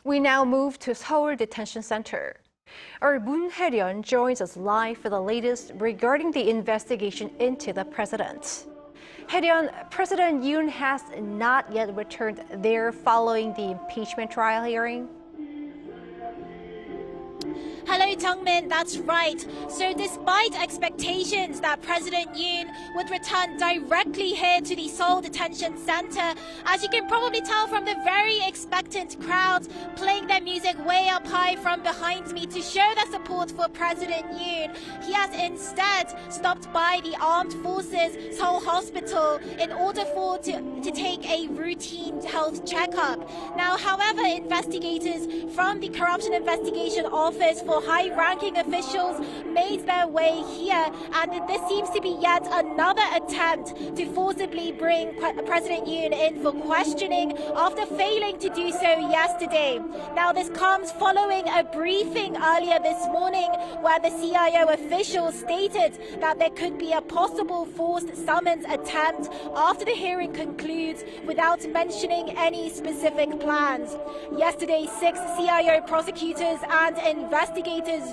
We now move to Seoul Detention Center. Our Moon Hye-ryeon joins us live for the latest regarding the investigation into the president. Hye-ryeon, President Yoon has not yet returned there following the impeachment trial hearing. Hello, Jung-min, that's right. So despite expectations that President Yoon would return directly here to the Seoul Detention Center, as you can probably tell from the very expectant crowds playing their music way up high from behind me to show their support for President Yoon, he has instead stopped by the Armed Forces Seoul Hospital in order to take a routine health checkup. Now, however, investigators from the Corruption Investigation Office for high-ranking officials made their way here, and this seems to be yet another attempt to forcibly bring President Yoon in for questioning after failing to do so yesterday. Now, this comes following a briefing earlier this morning where the CIO official stated that there could be a possible forced summons attempt after the hearing concludes without mentioning any specific plans. Yesterday, 6 CIO prosecutors and investigators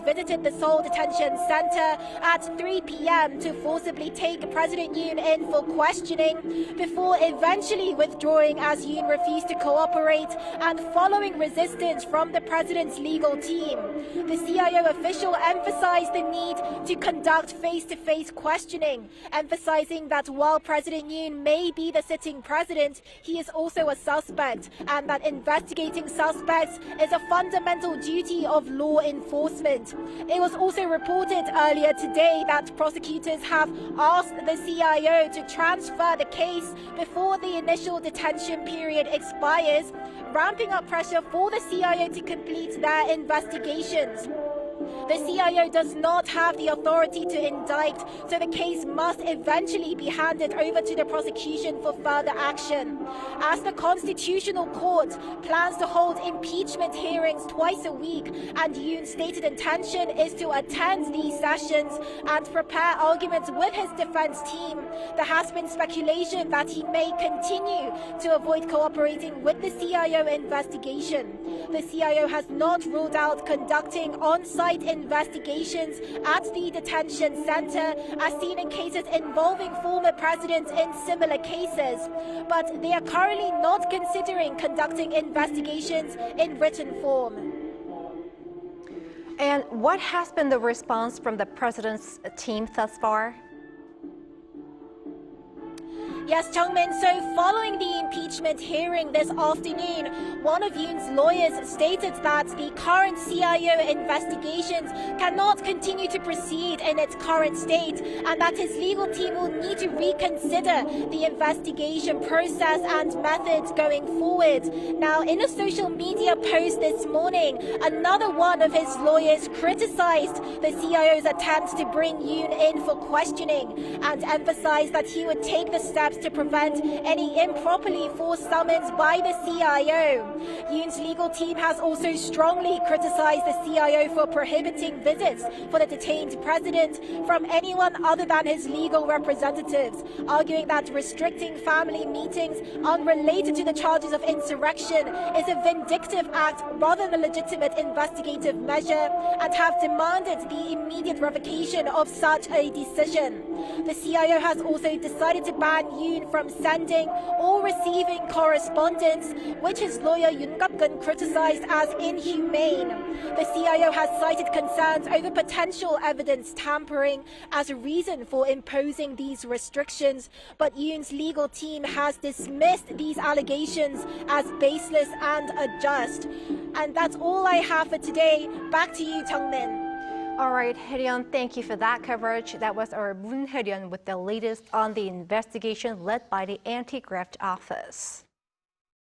visited the Seoul Detention Center at 3 p.m. to forcibly take President Yoon in for questioning before eventually withdrawing as Yoon refused to cooperate and following resistance from the president's legal team. The CIO official emphasized the need to conduct face-to-face questioning, emphasizing that while President Yoon may be the sitting president, he is also a suspect, and that investigating suspects is a fundamental duty of law enforcement. It was also reported earlier today that prosecutors have asked the CIO to transfer the case before the initial detention period expires, ramping up pressure for the CIO to complete their investigations. The CIO does not have the authority to indict, so the case must eventually be handed over to the prosecution for further action. As the Constitutional Court plans to hold impeachment hearings twice a week, and Yoon's stated intention is to attend these sessions and prepare arguments with his defense team, there has been speculation that he may continue to avoid cooperating with the CIO investigation. The CIO has not ruled out conducting on-site investigations at the detention center, as seen in cases involving former presidents in similar cases, but they are currently not considering conducting investigations in written form. And what has been the response from the president's team thus far? Yes, Jung-min, so following the impeachment hearing this afternoon, one of Yoon's lawyers stated that the current CIO investigations cannot continue to proceed in its current state, and that his legal team will need to reconsider the investigation process and methods going forward. Now, in a social media post this morning, another one of his lawyers criticized the CIO's attempt to bring Yoon in for questioning and emphasized that he would take the steps to prevent any improperly forced summons by the CIO. Yoon's legal team has also strongly criticized the CIO for prohibiting visits for the detained president from anyone other than his legal representatives, arguing that restricting family meetings unrelated to the charges of insurrection is a vindictive act rather than a legitimate investigative measure, and have demanded the immediate revocation of such a decision. The CIO has also decided to ban Yoon from sending or receiving correspondence, which his lawyer Yoon Suk-yeol criticized as inhumane. The CIO has cited concerns over potential evidence tampering as a reason for imposing these restrictions, but Yoon's legal team has dismissed these allegations as baseless and unjust. And that's all I have for today. Back to you, Jung-min. All right, Hye-ryeon, thank you for that coverage. That was our Moon Hye-ryeon with the latest on the investigation led by the Anti-Graft Office.